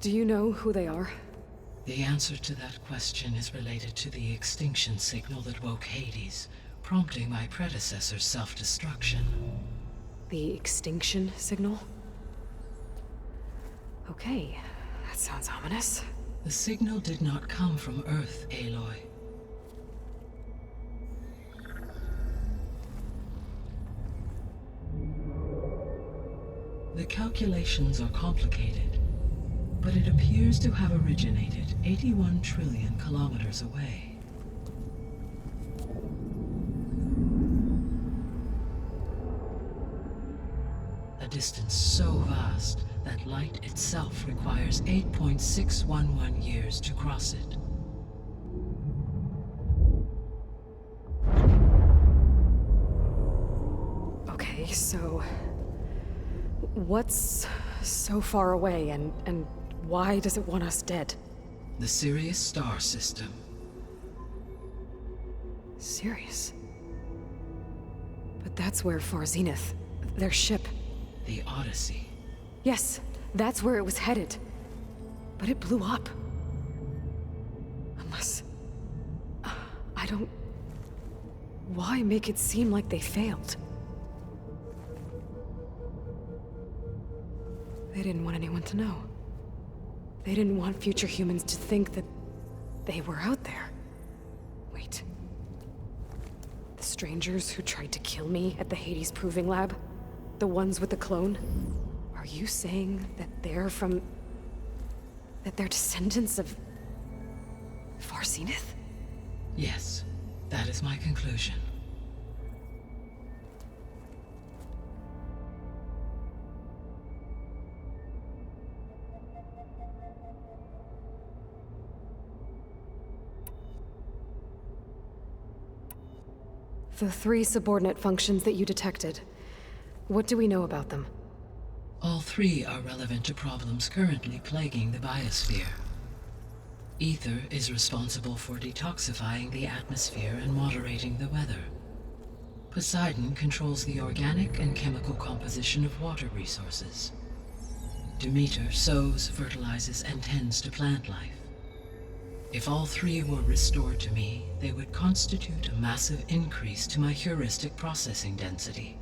Do you know who they are? The answer to that question is related to the extinction signal that woke Hades, prompting my predecessor's self-destruction. The extinction signal? Okay, that sounds ominous. The signal did not come from Earth, Aloy. The calculations are complicated, but it appears to have originated 81 trillion kilometers away. A distance so vast that light itself requires 8.611 years to cross it. Okay, so... what's so far away, and why does it want us dead? The Sirius star system. Sirius? But that's where Far Zenith, their ship... The Odyssey. Yes, that's where it was headed. But it blew up. Unless... I don't... Why make it seem like they failed? They didn't want anyone to know. They didn't want future humans to think that they were out there. Wait. The strangers who tried to kill me at the Hades Proving Lab? The ones with the clone? Are you saying that they're from... that they're descendants of... Far Zenith? Yes, that is my conclusion. The 3 subordinate functions that you detected. What do we know about them? All 3 are relevant to problems currently plaguing the biosphere. Ether is responsible for detoxifying the atmosphere and moderating the weather. Poseidon controls the organic and chemical composition of water resources. Demeter sows, fertilizes, and tends to plant life. If all 3 were restored to me, they would constitute a massive increase to my heuristic processing density.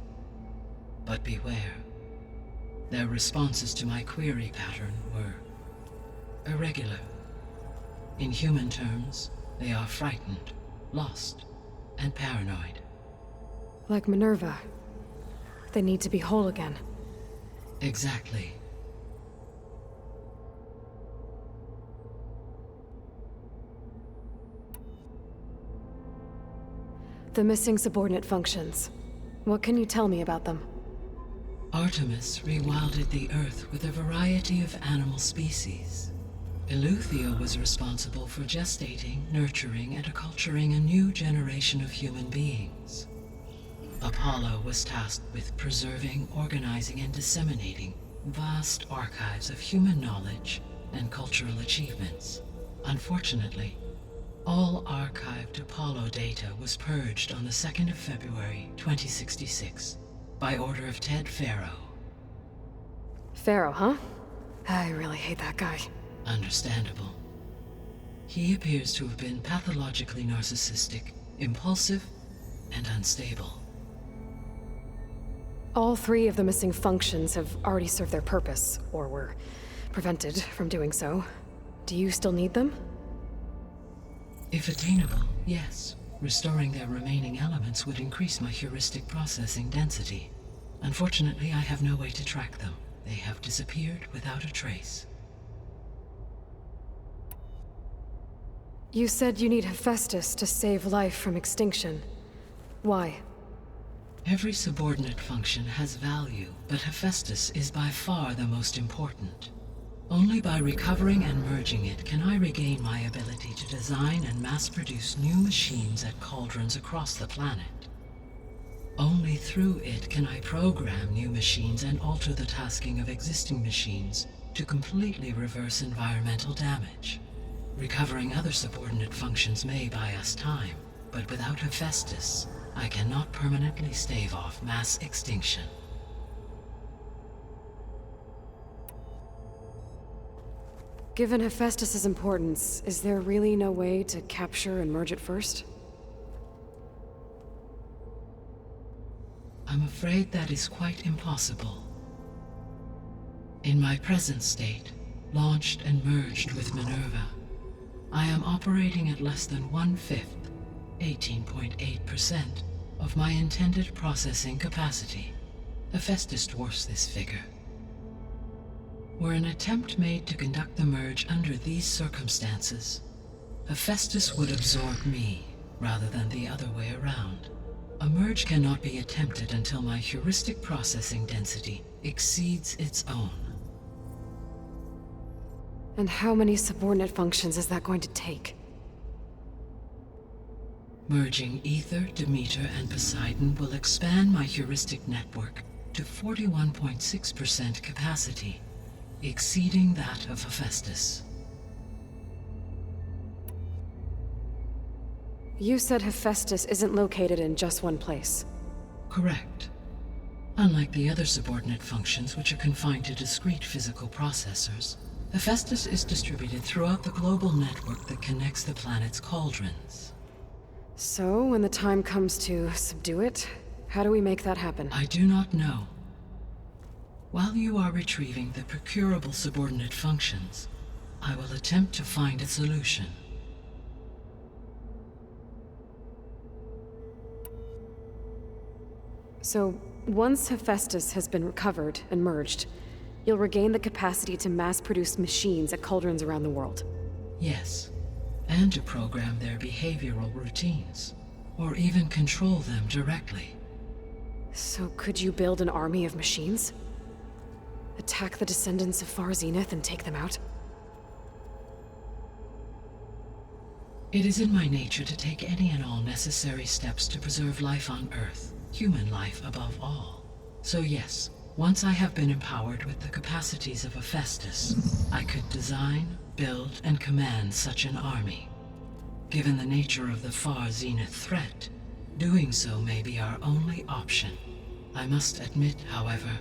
But beware. Their responses to my query pattern were irregular. In human terms, they are frightened, lost, and paranoid. Like Minerva. They need to be whole again. Exactly. The missing subordinate functions. What can you tell me about them? Artemis rewilded the Earth with a variety of animal species. Eleuthia was responsible for gestating, nurturing, and acculturating a new generation of human beings. Apollo was tasked with preserving, organizing, and disseminating vast archives of human knowledge and cultural achievements. Unfortunately, all archived Apollo data was purged on the 2nd of February, 2066, by order of Ted Faro. Pharaoh, huh? I really hate that guy. Understandable. He appears to have been pathologically narcissistic, impulsive, and unstable. All 3 of the missing functions have already served their purpose, or were prevented from doing so. Do you still need them? If attainable, yes. Restoring their remaining elements would increase my heuristic processing density. Unfortunately, I have no way to track them. They have disappeared without a trace. You said you need Hephaestus to save life from extinction. Why? Every subordinate function has value, but Hephaestus is by far the most important. Only by recovering and merging it can I regain my ability to design and mass-produce new machines at cauldrons across the planet. Only through it can I program new machines and alter the tasking of existing machines to completely reverse environmental damage. Recovering other subordinate functions may buy us time, but without Hephaestus, I cannot permanently stave off mass extinction. Given Hephaestus' importance, is there really no way to capture and merge it first? I'm afraid that is quite impossible. In my present state, launched and merged with Minerva, I am operating at less than 1/5, 18.8%, of my intended processing capacity. Hephaestus dwarfs this figure. Were an attempt made to conduct the merge under these circumstances, Hephaestus would absorb me, rather than the other way around. A merge cannot be attempted until my heuristic processing density exceeds its own. And how many subordinate functions is that going to take? Merging Ether, Demeter, and Poseidon will expand my heuristic network to 41.6% capacity, exceeding that of Hephaestus. You said Hephaestus isn't located in just one place. Correct. Unlike the other subordinate functions, which are confined to discrete physical processors, Hephaestus is distributed throughout the global network that connects the planet's cauldrons. So, when the time comes to subdue it, how do we make that happen? I do not know. While you are retrieving the procurable subordinate functions, I will attempt to find a solution. So, once Hephaestus has been recovered and merged, you'll regain the capacity to mass-produce machines at cauldrons around the world. Yes, and to program their behavioral routines, or even control them directly. So could you build an army of machines? Attack the descendants of Far Zenith and take them out? It is in my nature to take any and all necessary steps to preserve life on Earth, human life above all. So yes, once I have been empowered with the capacities of Hephaestus, I could design, build, and command such an army. Given the nature of the Far Zenith threat, doing so may be our only option. I must admit, however,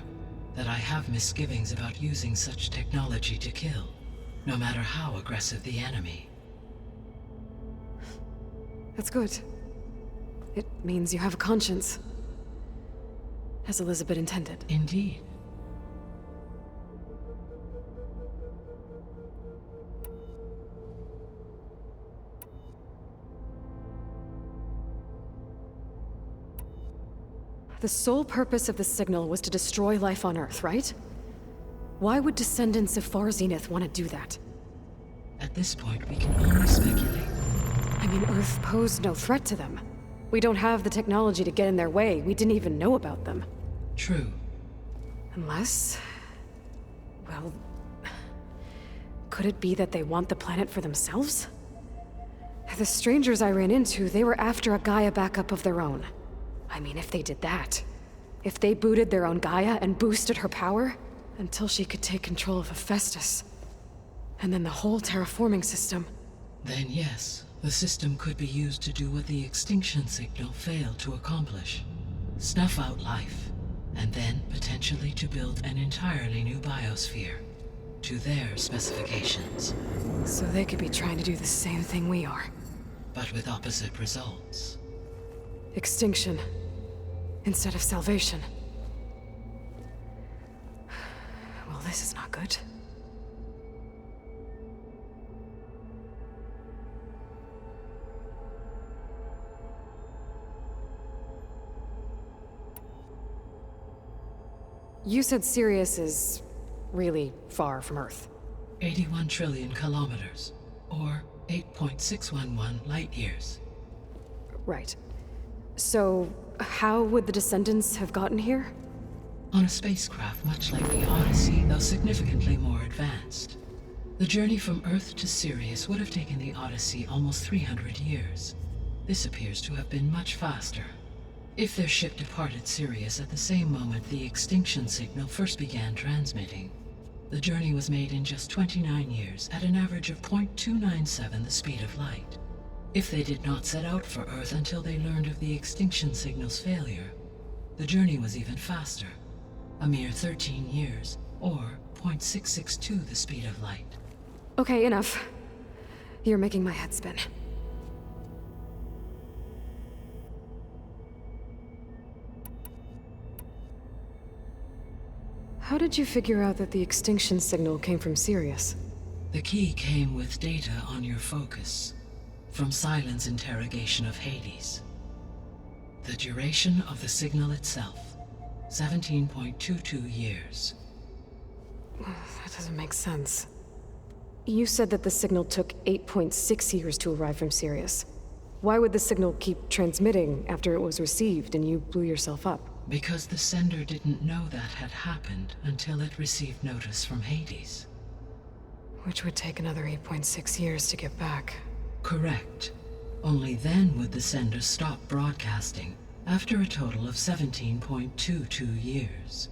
that I have misgivings about using such technology to kill, no matter how aggressive the enemy. That's good. It means you have a conscience. As Elizabeth intended. Indeed. The sole purpose of the signal was to destroy life on Earth, right? Why would descendants of Far Zenith want to do that? At this point, we can only speculate. I mean, Earth posed no threat to them. We don't have the technology to get in their way. We didn't even know about them. True. Unless... well... could it be that they want the planet for themselves? The strangers I ran into, they were after a Gaia backup of their own. I mean, if they did that... if they booted their own Gaia and boosted her power... until she could take control of Hephaestus. And then the whole terraforming system. Then yes, the system could be used to do what the extinction signal failed to accomplish. Snuff out life, and then potentially to build an entirely new biosphere, to their specifications. So they could be trying to do the same thing we are. But with opposite results. Extinction, instead of salvation. Well, this is not good. You said Sirius is really far from Earth. 81 trillion kilometers, or 8.611 light years. Right. So, how would the descendants have gotten here? On a spacecraft much like the Odyssey, though significantly more advanced. The journey from Earth to Sirius would have taken the Odyssey almost 300 years. This appears to have been much faster. If their ship departed Sirius at the same moment the extinction signal first began transmitting, the journey was made in just 29 years at an average of 0.297 the speed of light. If they did not set out for Earth until they learned of the extinction signal's failure, the journey was even faster, a mere 13 years, or 0.662 the speed of light. Okay, enough. You're making my head spin. How did you figure out that the extinction signal came from Sirius? The key came with data on your focus, from Silent's interrogation of Hades. The duration of the signal itself, 17.22 years. That doesn't make sense. You said that the signal took 8.6 years to arrive from Sirius. Why would the signal keep transmitting after it was received and you blew yourself up? Because the sender didn't know that had happened until it received notice from Hades. Which would take another 8.6 years to get back. Correct. Only then would the sender stop broadcasting, after a total of 17.22 years.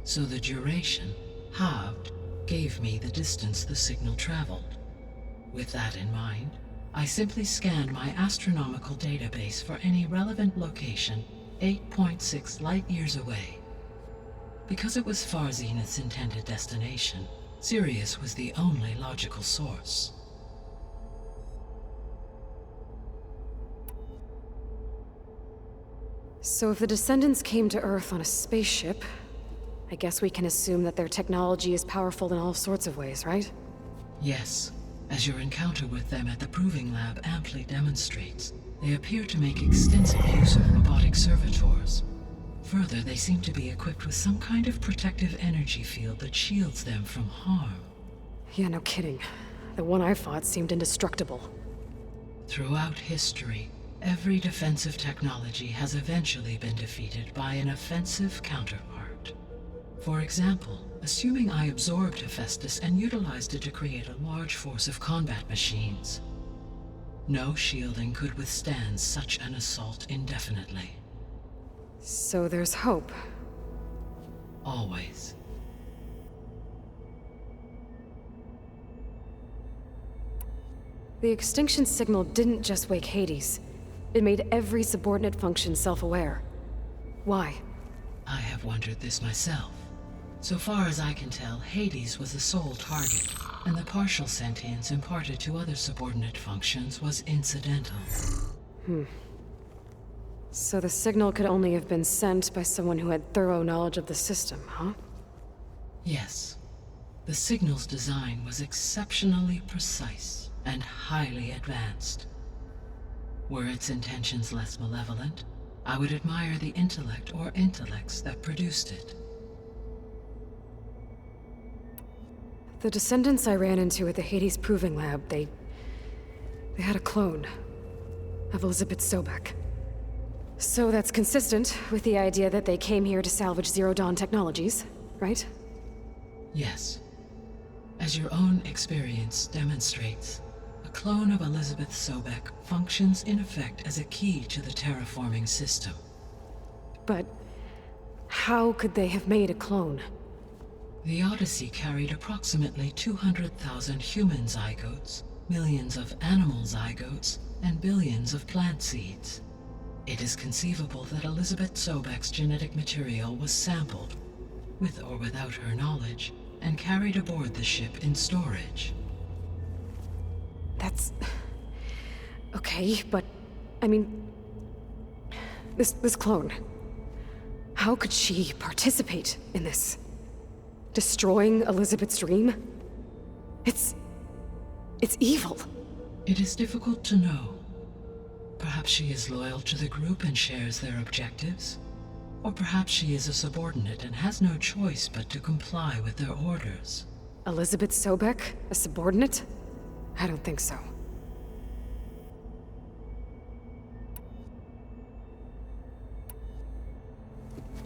So the duration, halved, gave me the distance the signal traveled. With that in mind, I simply scanned my astronomical database for any relevant location 8.6 light-years away. Because it was Far Zenith's intended destination, Sirius was the only logical source. So if the Descendants came to Earth on a spaceship, I guess we can assume that their technology is powerful in all sorts of ways, right? Yes, as your encounter with them at the Proving Lab amply demonstrates, they appear to make extensive use of robotic servitors. Further, they seem to be equipped with some kind of protective energy field that shields them from harm. Yeah, no kidding. The one I fought seemed indestructible. Throughout history, every defensive technology has eventually been defeated by an offensive counterpart. For example, assuming I absorbed Hephaestus and utilized it to create a large force of combat machines. No shielding could withstand such an assault indefinitely. So there's hope. Always. The extinction signal didn't just wake Hades. It made every subordinate function self-aware. Why? I have wondered this myself. So far as I can tell, Hades was the sole target, and the partial sentience imparted to other subordinate functions was incidental. So the signal could only have been sent by someone who had thorough knowledge of the system, huh? Yes. The signal's design was exceptionally precise and highly advanced. Were its intentions less malevolent, I would admire the intellect or intellects that produced it. The Descendants I ran into at the Hades Proving Lab, they had a clone of Elizabeth Sobek. So that's consistent with the idea that they came here to salvage Zero Dawn technologies, right? Yes. As your own experience demonstrates, a clone of Elizabeth Sobek functions in effect as a key to the terraforming system. But how could they have made a clone? The Odyssey carried approximately 200,000 human zygotes, millions of animal zygotes, and billions of plant seeds. It is conceivable that Elizabeth Sobek's genetic material was sampled, with or without her knowledge, and carried aboard the ship in storage. That's... okay, but... I mean... This clone... How could she participate in this? Destroying Elizabeth's dream? It's evil. It is difficult to know. Perhaps she is loyal to the group and shares their objectives. Or perhaps she is a subordinate and has no choice but to comply with their orders. Elizabeth Sobek, a subordinate? I don't think so.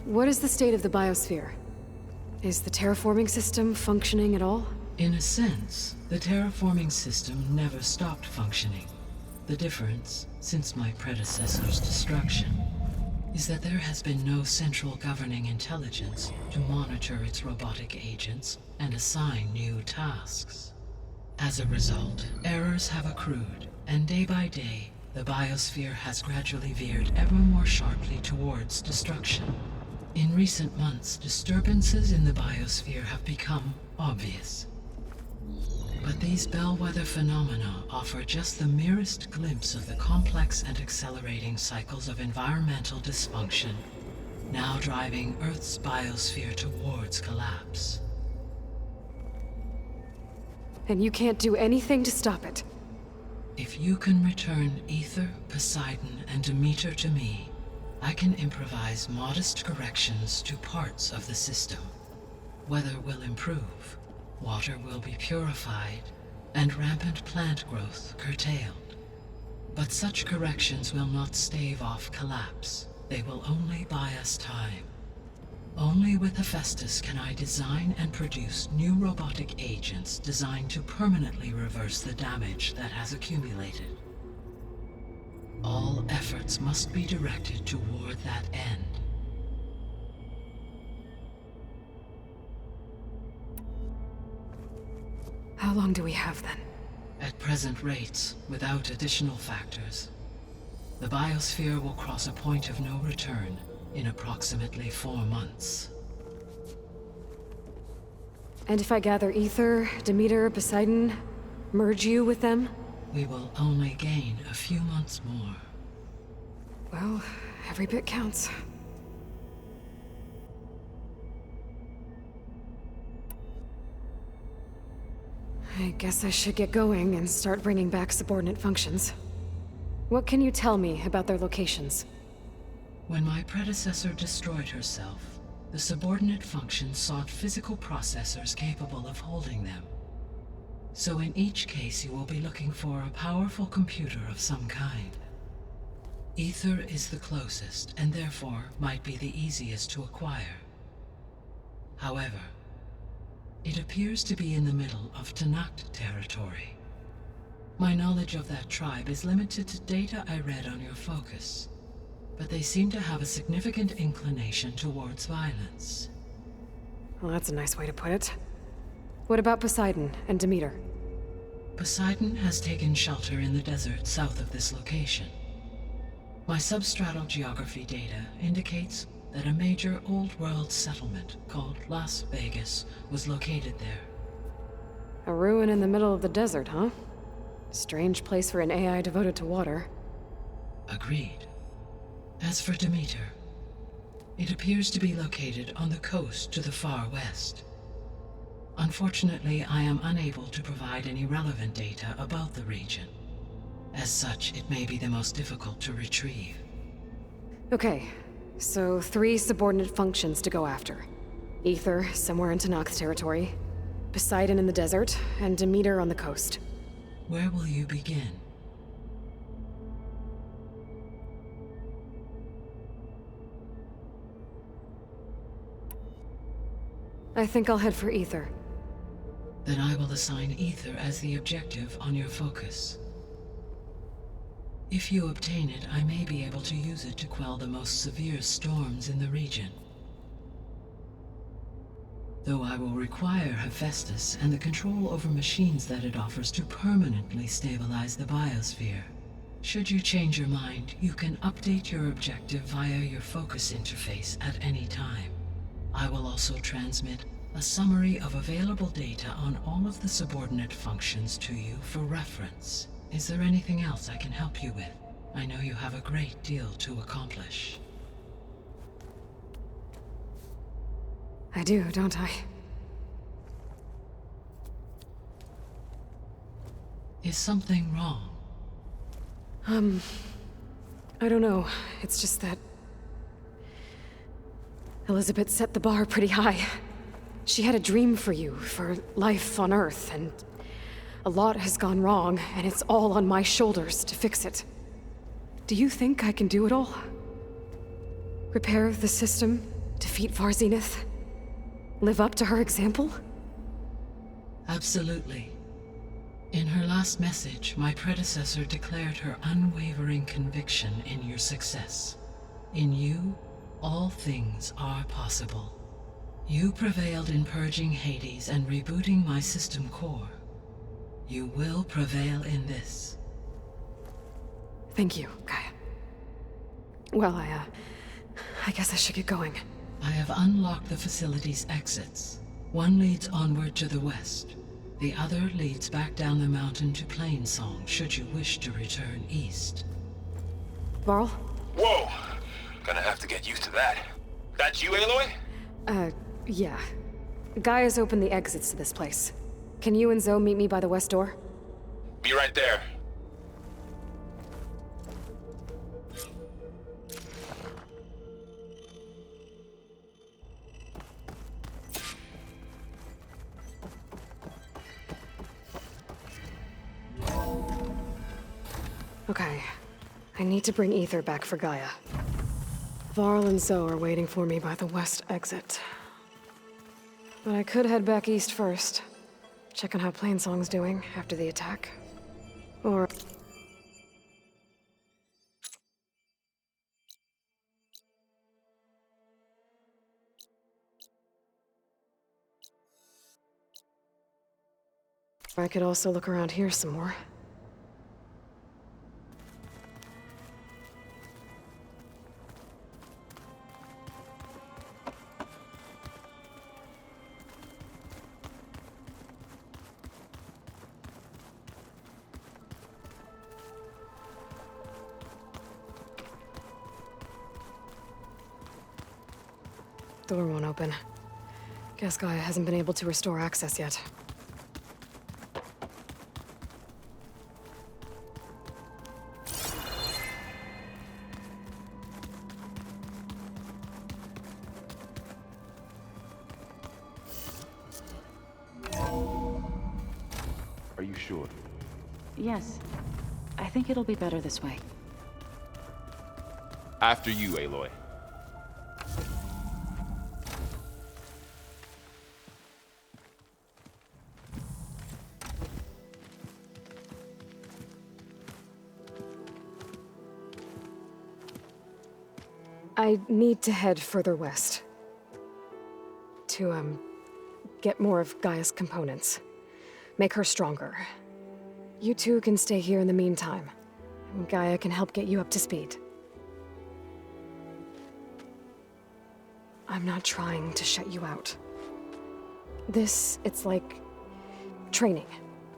What is the state of the biosphere? Is the terraforming system functioning at all? In a sense, the terraforming system never stopped functioning. The difference, since my predecessor's destruction, is that there has been no central governing intelligence to monitor its robotic agents and assign new tasks. As a result, errors have accrued, and day by day, the biosphere has gradually veered ever more sharply towards destruction. In recent months, disturbances in the biosphere have become obvious. But these bellwether phenomena offer just the merest glimpse of the complex and accelerating cycles of environmental dysfunction, now driving Earth's biosphere towards collapse. And you can't do anything to stop it. If you can return Ether, Poseidon, and Demeter to me, I can improvise modest corrections to parts of the system. Weather will improve, water will be purified, and rampant plant growth curtailed. But such corrections will not stave off collapse. They will only buy us time. Only with Hephaestus can I design and produce new robotic agents designed to permanently reverse the damage that has accumulated. All efforts must be directed toward that end. How long do we have then? At present rates, without additional factors, the biosphere will cross a point of no return in approximately 4 months. And if I gather Ether, Demeter, Poseidon, merge you with them? We will only gain a few months more. Well, every bit counts. I guess I should get going and start bringing back subordinate functions. What can you tell me about their locations? When my predecessor destroyed herself, the subordinate functions sought physical processors capable of holding them. So in each case you will be looking for a powerful computer of some kind. Ether is the closest, and therefore might be the easiest to acquire. However, it appears to be in the middle of Tanakh territory. My knowledge of that tribe is limited to data I read on your focus, but they seem to have a significant inclination towards violence. Well, that's a nice way to put it. What about Poseidon and Demeter? Poseidon has taken shelter in the desert south of this location. My substratal geography data indicates that a major old-world settlement called Las Vegas was located there. A ruin in the middle of the desert, huh? Strange place for an AI devoted to water. Agreed. As for Demeter, it appears to be located on the coast to the far west. Unfortunately, I am unable to provide any relevant data about the region. As such, it may be the most difficult to retrieve. Okay, so 3 subordinate functions to go after. Ether, somewhere in Tanakh territory, Poseidon in the desert, and Demeter on the coast. Where will you begin? I think I'll head for Ether. Then I will assign Ether as the objective on your focus. If you obtain it, I may be able to use it to quell the most severe storms in the region. Though I will require Hephaestus and the control over machines that it offers to permanently stabilize the biosphere. Should you change your mind, you can update your objective via your focus interface at any time. I will also transmit a summary of available data on all of the subordinate functions to you for reference. Is there anything else I can help you with? I know you have a great deal to accomplish. I do, don't I? Is something wrong? I don't know. It's just that Elizabeth set the bar pretty high. She had a dream for you, for life on Earth, and a lot has gone wrong, and it's all on my shoulders to fix it. Do you think I can do it all? Repair the system, defeat Varzenith, live up to her example? Absolutely. In her last message, my predecessor declared her unwavering conviction in your success. In you, all things are possible. You prevailed in purging Hades and rebooting my system core. You will prevail in this. Thank you, Gaia. Well, I guess I should get going. I have unlocked the facility's exits. One leads onward to the west. The other leads back down the mountain to Plainsong, should you wish to return east. Varl? Whoa! Gonna have to get used to that. That's you, Aloy? Yeah. Gaia's opened the exits to this place. Can you and Zoe meet me by the west door? Be right there. Okay. I need to bring Ether back for Gaia. Varl and Zoe are waiting for me by the west exit. But I could head back east first. Check on how Plainsong's doing after the attack. Or... I could also look around here some more. Door won't open. Guess Gaia hasn't been able to restore access yet. Are you sure? Yes. I think it'll be better this way. After you, Aloy. I need to head further west. To, get more of Gaia's components. Make her stronger. You two can stay here in the meantime. And Gaia can help get you up to speed. I'm not trying to shut you out. It's like... training.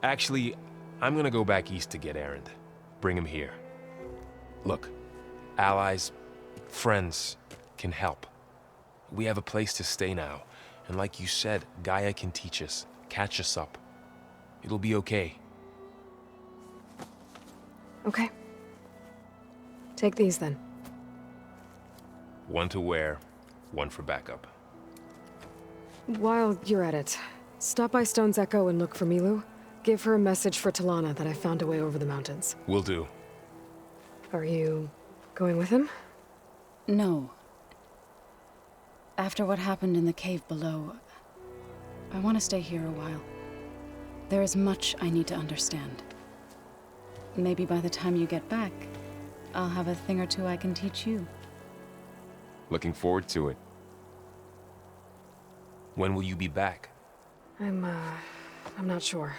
Actually, I'm gonna go back east to get Erend. Bring him here. Look, allies, friends can help. We have a place to stay now. And like you said, Gaia can teach us, catch us up. It'll be okay. Okay. Take these then. One to wear, one for backup. While you're at it, stop by Stone's Echo and look for Milu. Give her a message for Talana that I found a way over the mountains. Will do. Are you going with him? No. After what happened in the cave below, I want to stay here a while. There is much I need to understand. Maybe by the time you get back, I'll have a thing or two I can teach you. Looking forward to it. When will you be back? I'm not sure.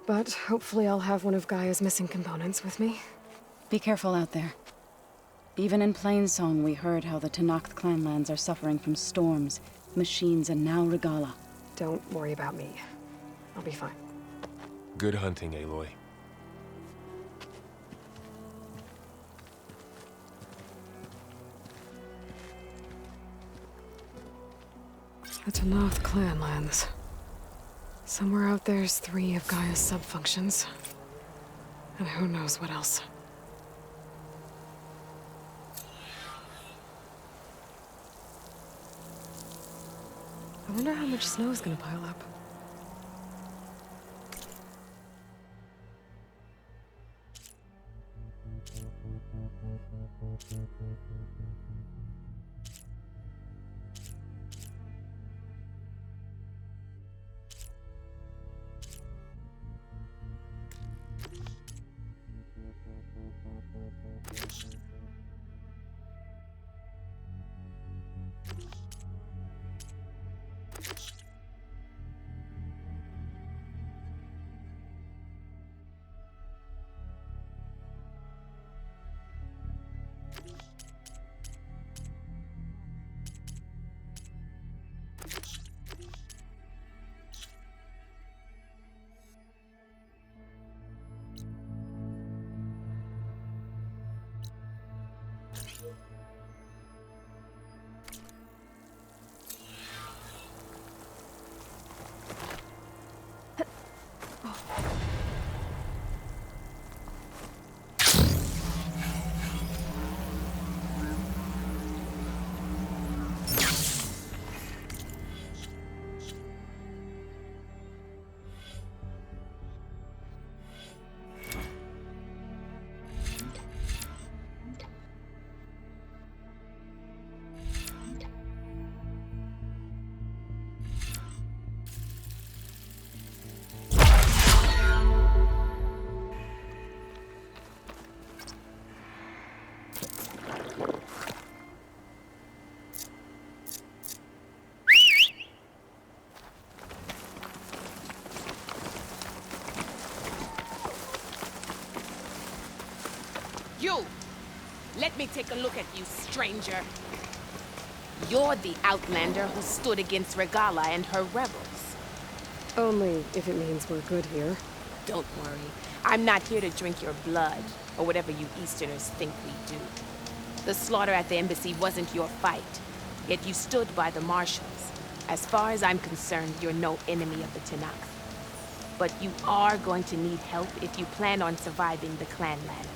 But hopefully I'll have one of Gaia's missing components with me. Be careful out there. Even in Plainsong, we heard how the Tenakth clanlands are suffering from storms, machines, and now Regala. Don't worry about me. I'll be fine. Good hunting, Aloy. The Tenakth clanlands. Somewhere out there's 3 of Gaia's subfunctions. And who knows what else. I wonder how much snow is gonna pile up. Let me take a look at you, stranger. You're the outlander who stood against Regala and her rebels. Only if it means we're good here. Don't worry. I'm not here to drink your blood, or whatever you Easterners think we do. The slaughter at the embassy wasn't your fight, yet you stood by the marshals. As far as I'm concerned, you're no enemy of the Tenakth. But you are going to need help if you plan on surviving the clanlands.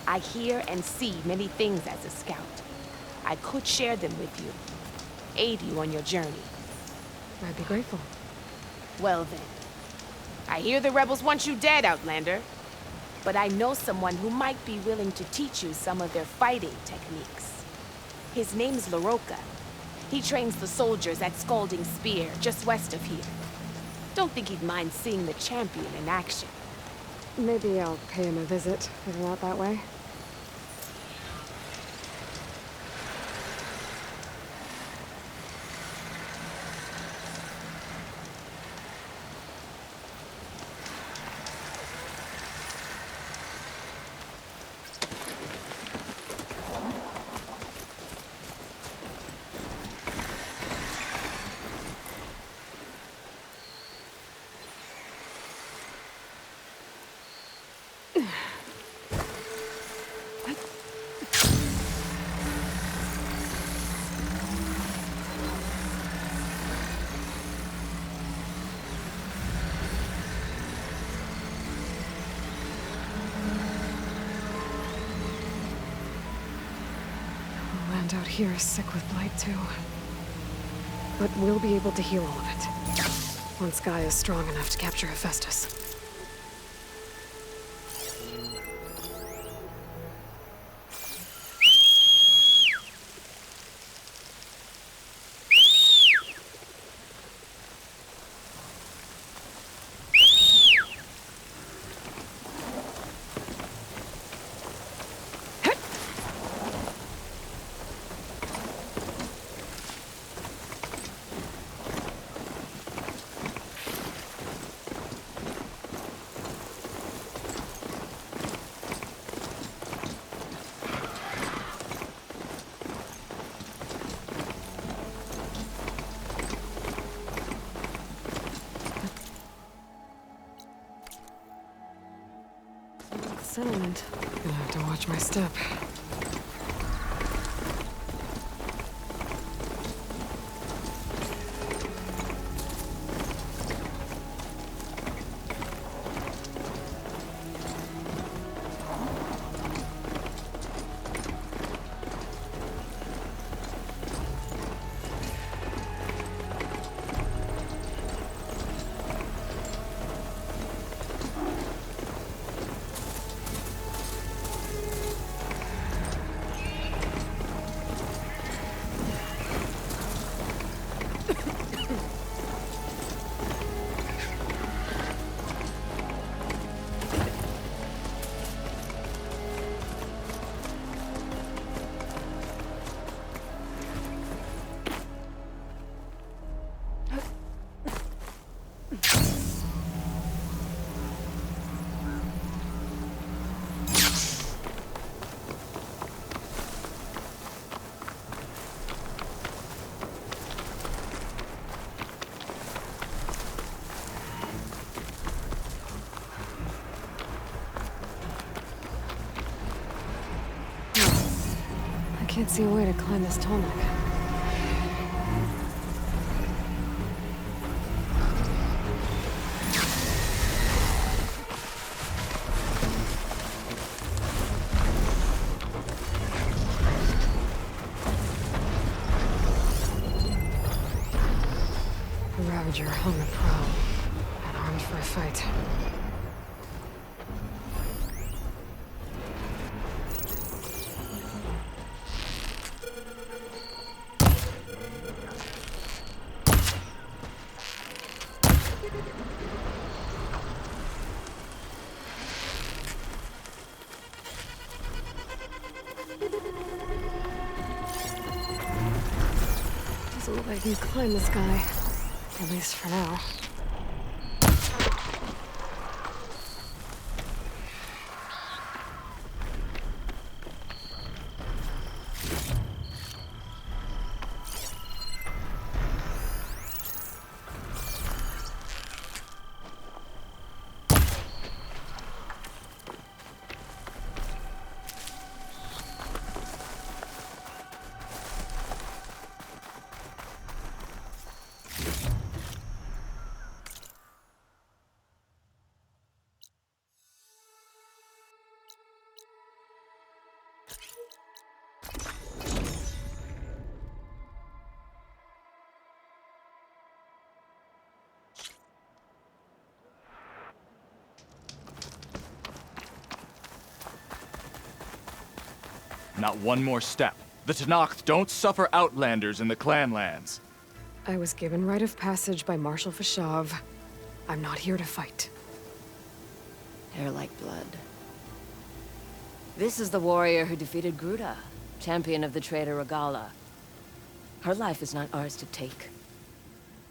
I hear and see many things as a scout. I could share them with you, aid you on your journey. I'd be grateful. Well then. I hear the rebels want you dead, Outlander. But I know someone who might be willing to teach you some of their fighting techniques. His name's Laroka. He trains the soldiers at Scalding Spear, just west of here. Don't think he'd mind seeing the champion in action. Maybe I'll pay him a visit, if not that way. The land out here is sick with blight too. But we'll be able to heal all of it. Once Gaia is strong enough to capture Hephaestus. Settlement. Gonna have to watch my step. Can't see a way to climb this tall neck. The Ravager hung a prowl and armed for a fight. Doesn't look like I can climb this guy. At least for now. Not one more step. The Tenakth don't suffer outlanders in the clan lands. I was given rite of passage by Marshal Fashav. I'm not here to fight. Hair like blood. This is the warrior who defeated Gruda, champion of the traitor Regala. Her life is not ours to take.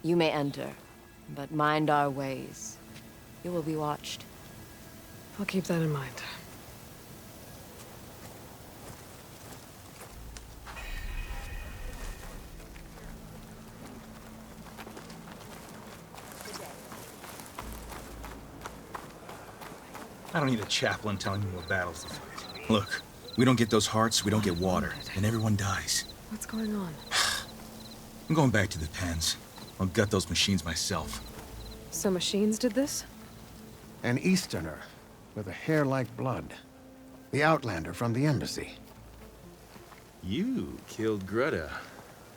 You may enter, but mind our ways. You will be watched. I'll keep that in mind. I don't need a chaplain telling me what battles to fight. Look, we don't get those hearts, we don't get water, and everyone dies. What's going on? I'm going back to the pens. I'll gut those machines myself. So machines did this? An Easterner with a hair like blood. The Outlander from the embassy. You killed Greta,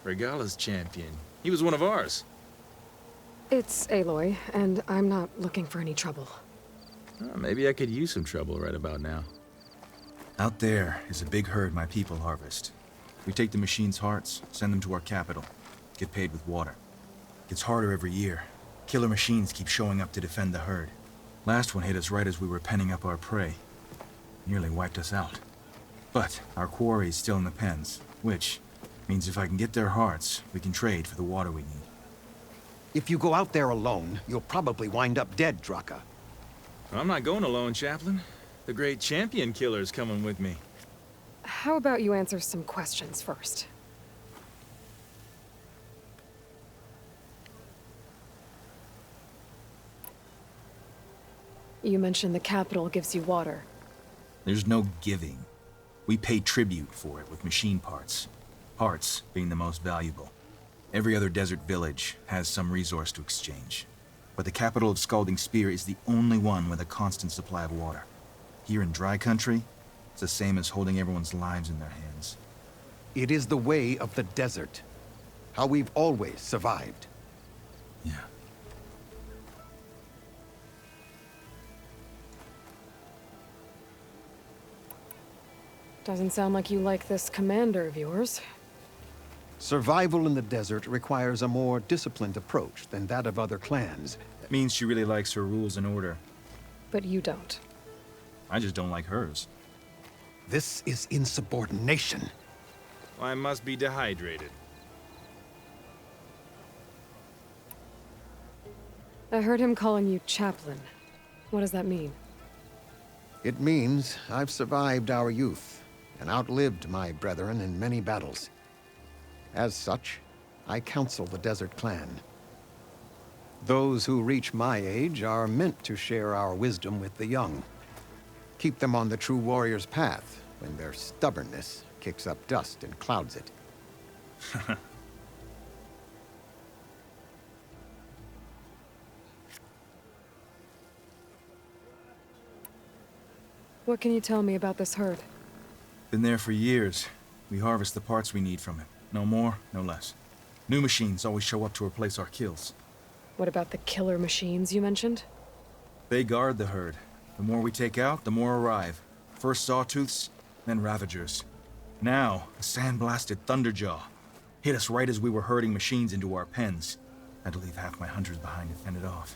Regala's champion. He was one of ours. It's Aloy, and I'm not looking for any trouble. Maybe I could use some trouble right about now. Out there is a big herd my people harvest. We take the machines' hearts, send them to our capital, get paid with water. Gets harder every year. Killer machines keep showing up to defend the herd. Last one hit us right as we were penning up our prey. Nearly wiped us out. But our quarry is still in the pens, which means if I can get their hearts, we can trade for the water we need. If you go out there alone, you'll probably wind up dead, Draka. I'm not going alone, Chaplain. The great champion killer's coming with me. How about you answer some questions first? You mentioned the capital gives you water. There's no giving. We pay tribute for it with machine parts. Hearts being the most valuable. Every other desert village has some resource to exchange. But the capital of Scalding Spear is the only one with a constant supply of water. Here in dry country, it's the same as holding everyone's lives in their hands. It is the way of the desert. How we've always survived. Yeah. Doesn't sound like you like this commander of yours. Survival in the desert requires a more disciplined approach than that of other clans. That means she really likes her rules and order. But you don't. I just don't like hers. This is insubordination. I must be dehydrated. I heard him calling you chaplain. What does that mean? It means I've survived our youth and outlived my brethren in many battles. As such, I counsel the Desert Clan. Those who reach my age are meant to share our wisdom with the young. Keep them on the true warrior's path when their stubbornness kicks up dust and clouds it. What can you tell me about this herd? Been there for years. We harvest the parts we need from it. No more, no less. New machines always show up to replace our kills. What about the killer machines you mentioned? They guard the herd. The more we take out, the more arrive. First sawtooths, then ravagers. Now, a sandblasted thunderjaw. Hit us right as we were herding machines into our pens. Had to leave half my hunters behind to fend it off.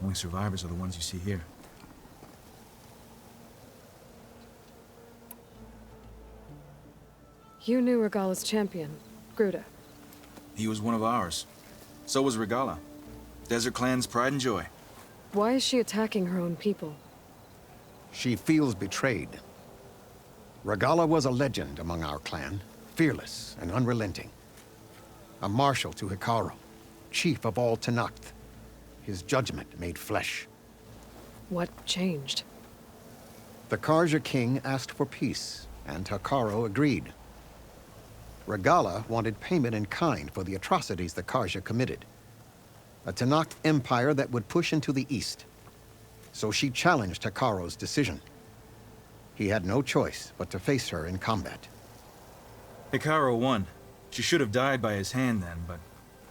Only survivors are the ones you see here. You knew Regala's champion, Gruda. He was one of ours. So was Regala. Desert Clan's pride and joy. Why is she attacking her own people? She feels betrayed. Regala was a legend among our clan, fearless and unrelenting. A marshal to Hikaru, chief of all Tenakth. His judgment made flesh. What changed? The Karja king asked for peace, and Hikaru agreed. Regala wanted payment in kind for the atrocities the Karja committed. A Tenakth empire that would push into the east. So she challenged Hikaru's decision. He had no choice but to face her in combat. Hikaru won. She should have died by his hand then, but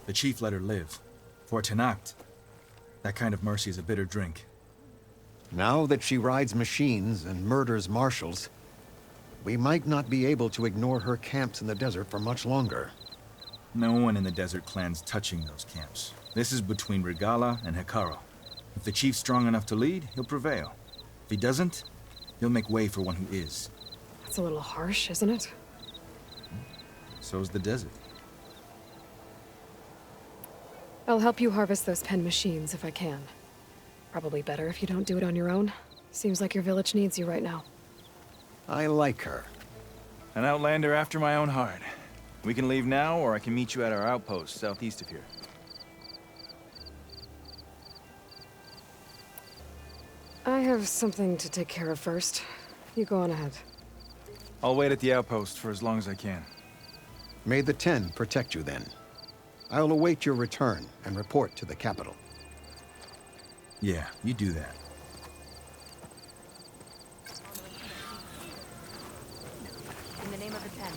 the chief let her live. For Tenakth, that kind of mercy is a bitter drink. Now that she rides machines and murders marshals, We might not be able to ignore her camps in the desert for much longer. No one in the Desert Clan's touching those camps. This is between Regala and Hekarro. If the chief's strong enough to lead, he'll prevail. If he doesn't, he'll make way for one who is. That's a little harsh, isn't it? So's the desert. I'll help you harvest those pen machines if I can. Probably better if you don't do it on your own. Seems like your village needs you right now. I like her. An outlander after my own heart. We can leave now, or I can meet you at our outpost southeast of here. I have something to take care of first. You go on ahead. I'll wait at the outpost for as long as I can. May the Ten protect you then. I'll await your return and report to the capital. Yeah, you do that. In the name of the Ten.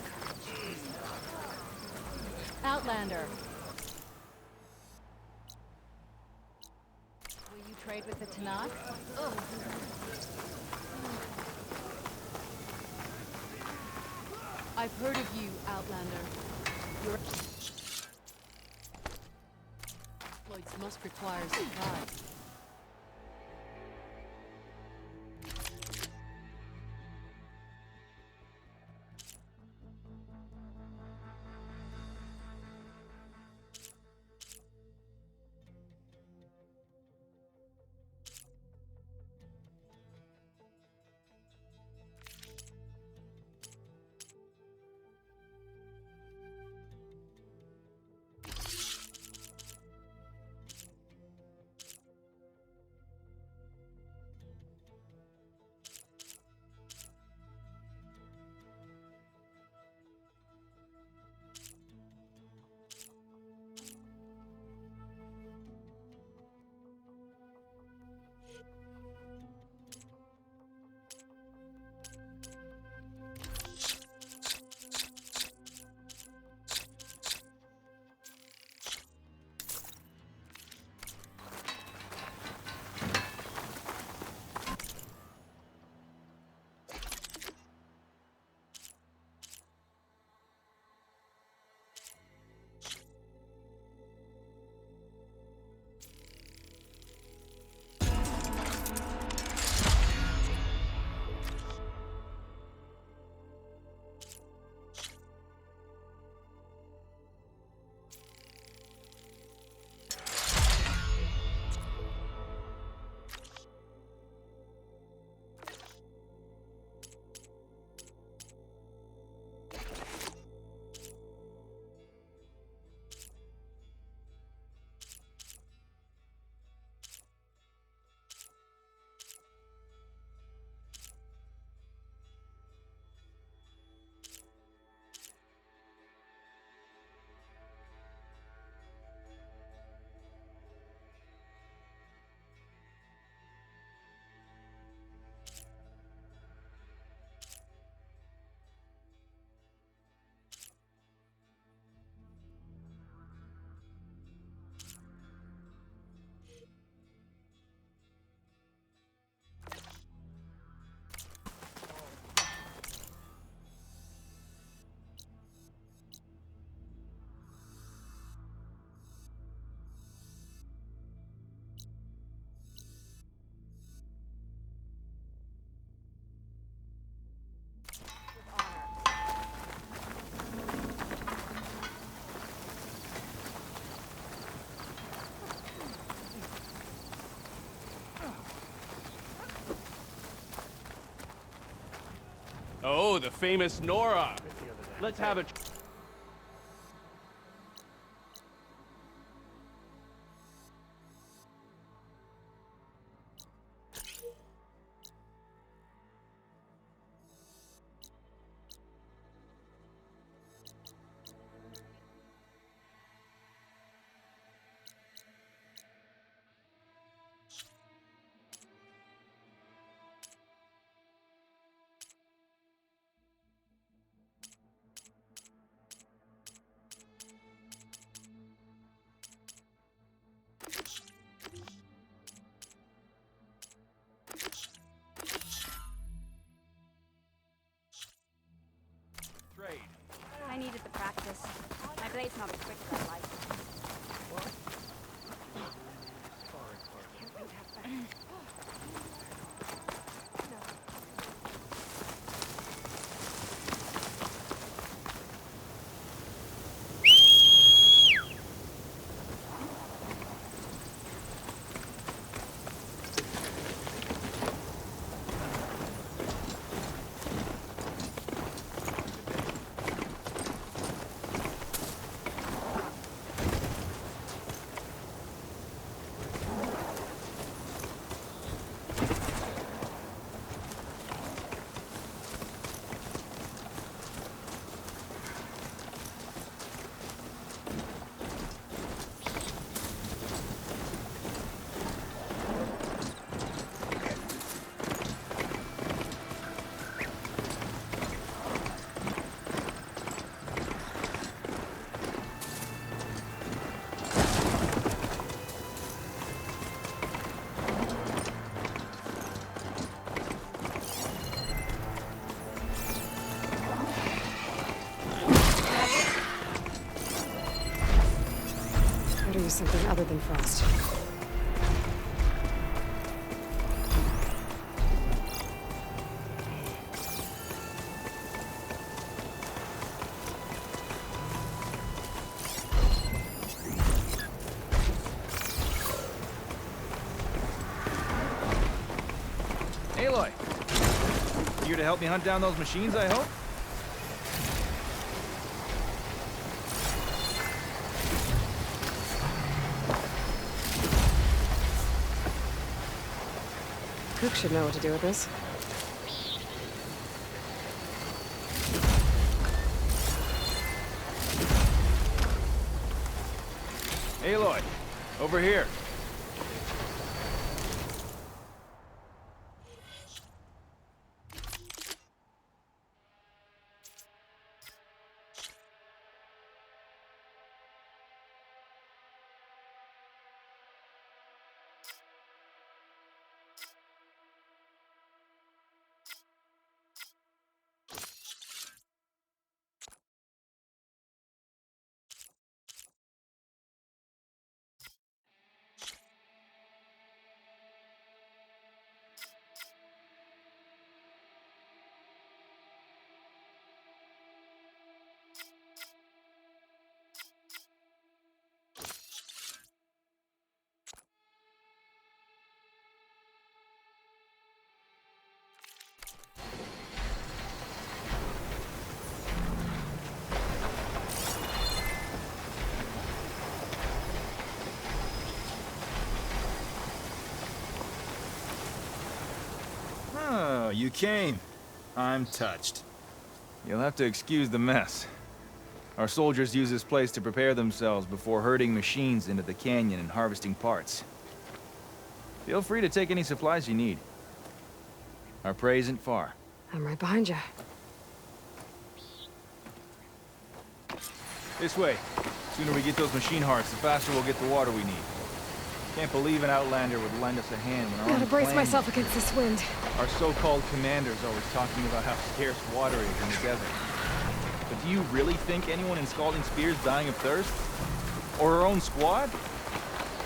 Outlander. Will you trade with the Tanakh? I've heard of you, Outlander. Your exploits must require surprise. Oh, the famous Nora. Let's have a... trade. I needed the practice. My blade's not as quick as I'd like. Gotta use something other than frost. Aloy! You here to help me hunt down those machines, I hope? Cook should know what to do with this. Aloy, over here. Oh, you came. I'm touched. You'll have to excuse the mess. Our soldiers use this place to prepare themselves before herding machines into the canyon and harvesting parts. Feel free to take any supplies you need. Our prey isn't far. I'm right behind you. This way. Sooner we get those machine hearts, the faster we'll get the water we need. Can't believe an Outlander would lend us a hand when our Gotta own brace clan myself against this wind. Our so-called commander's always talking about how scarce water is in the desert. But do you really think anyone in Scalding Spear's dying of thirst? Or our own squad?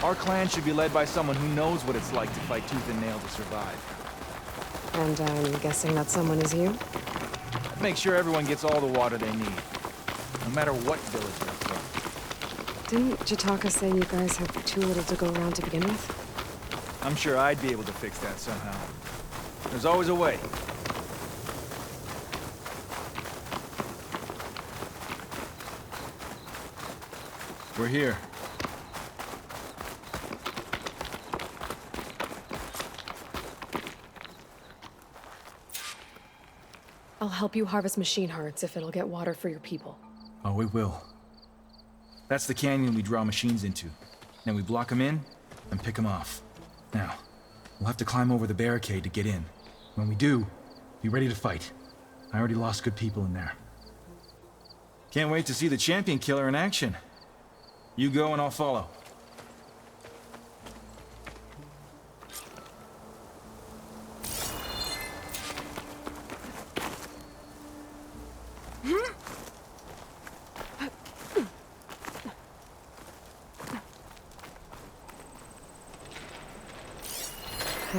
Our clan should be led by someone who knows what it's like to fight tooth and nail to survive. And I'm guessing that someone is you? Make sure everyone gets all the water they need, no matter what village they're from. Didn't Jataka say you guys have too little to go around to begin with? I'm sure I'd be able to fix that somehow. There's always a way. We're here. I'll help you harvest machine hearts if it'll get water for your people. Oh, we will. That's the canyon we draw machines into. Then we block them in and pick them off. Now, we'll have to climb over the barricade to get in. When we do, be ready to fight. I already lost good people in there. Can't wait to see the champion killer in action. You go and I'll follow.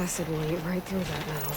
acid will eat right through that metal.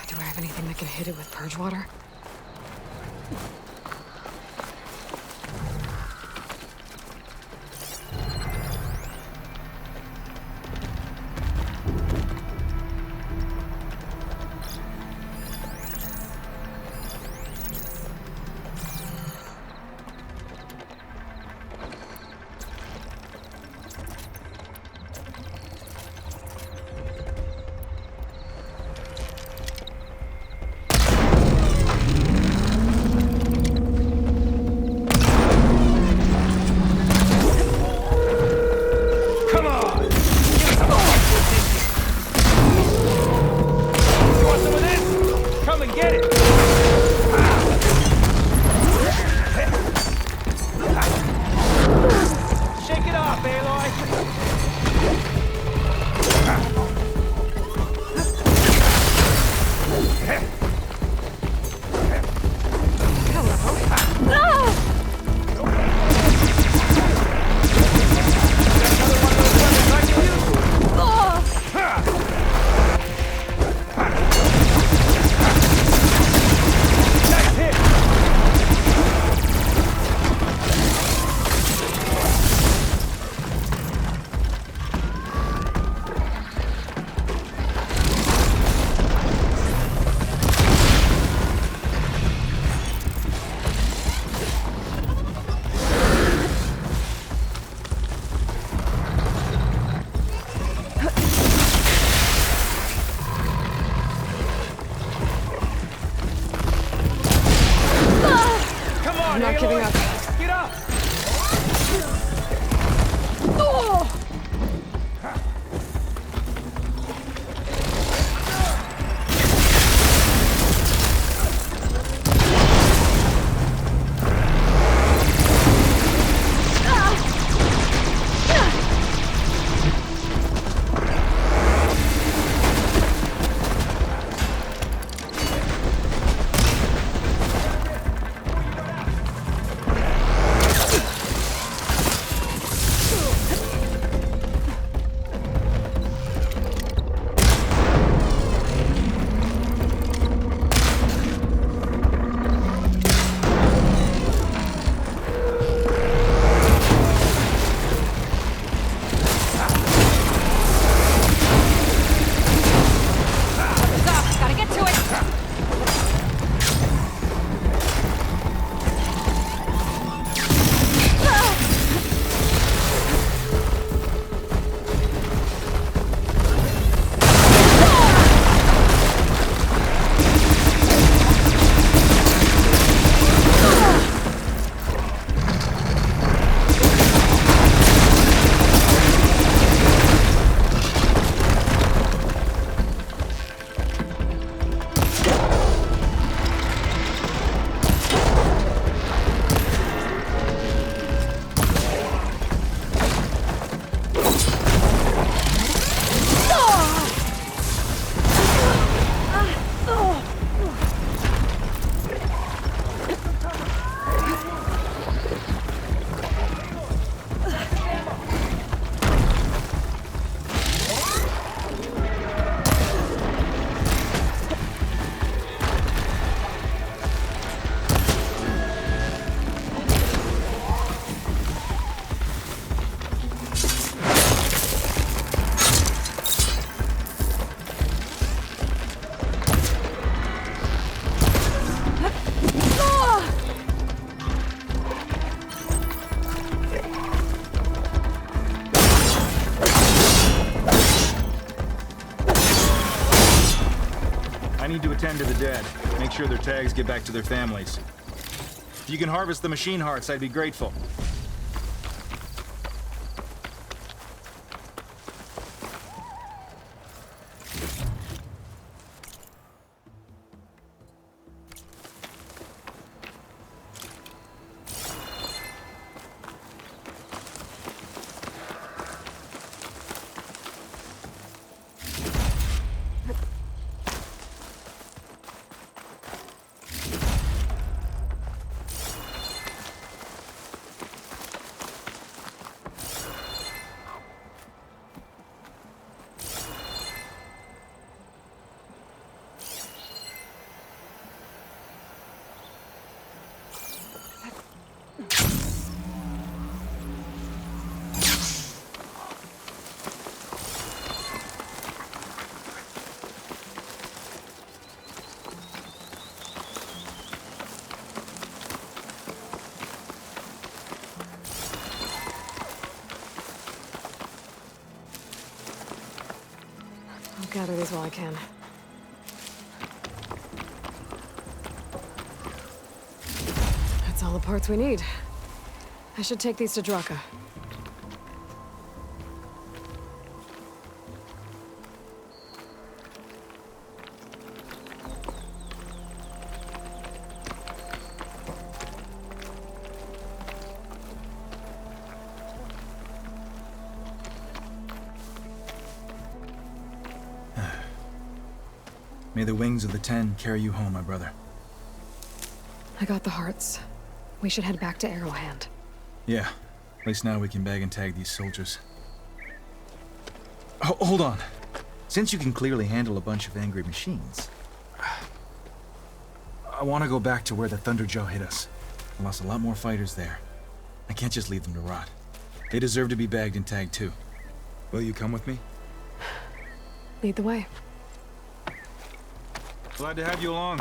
Do I have anything that can hit it with purge water? I need to attend to the dead. Make sure their tags get back to their families. If you can harvest the machine hearts, I'd be grateful. I'll gather these while I can. That's all the parts we need. I should take these to Draka. May the wings of the Ten carry you home, my brother. I got the hearts. We should head back to Arrowhand. Yeah. At least now we can bag and tag these soldiers. Hold on. Since you can clearly handle a bunch of angry machines, I want to go back to where the Thunderjaw hit us. I lost a lot more fighters there. I can't just leave them to rot. They deserve to be bagged and tagged too. Will you come with me? Lead the way. Glad to have you along.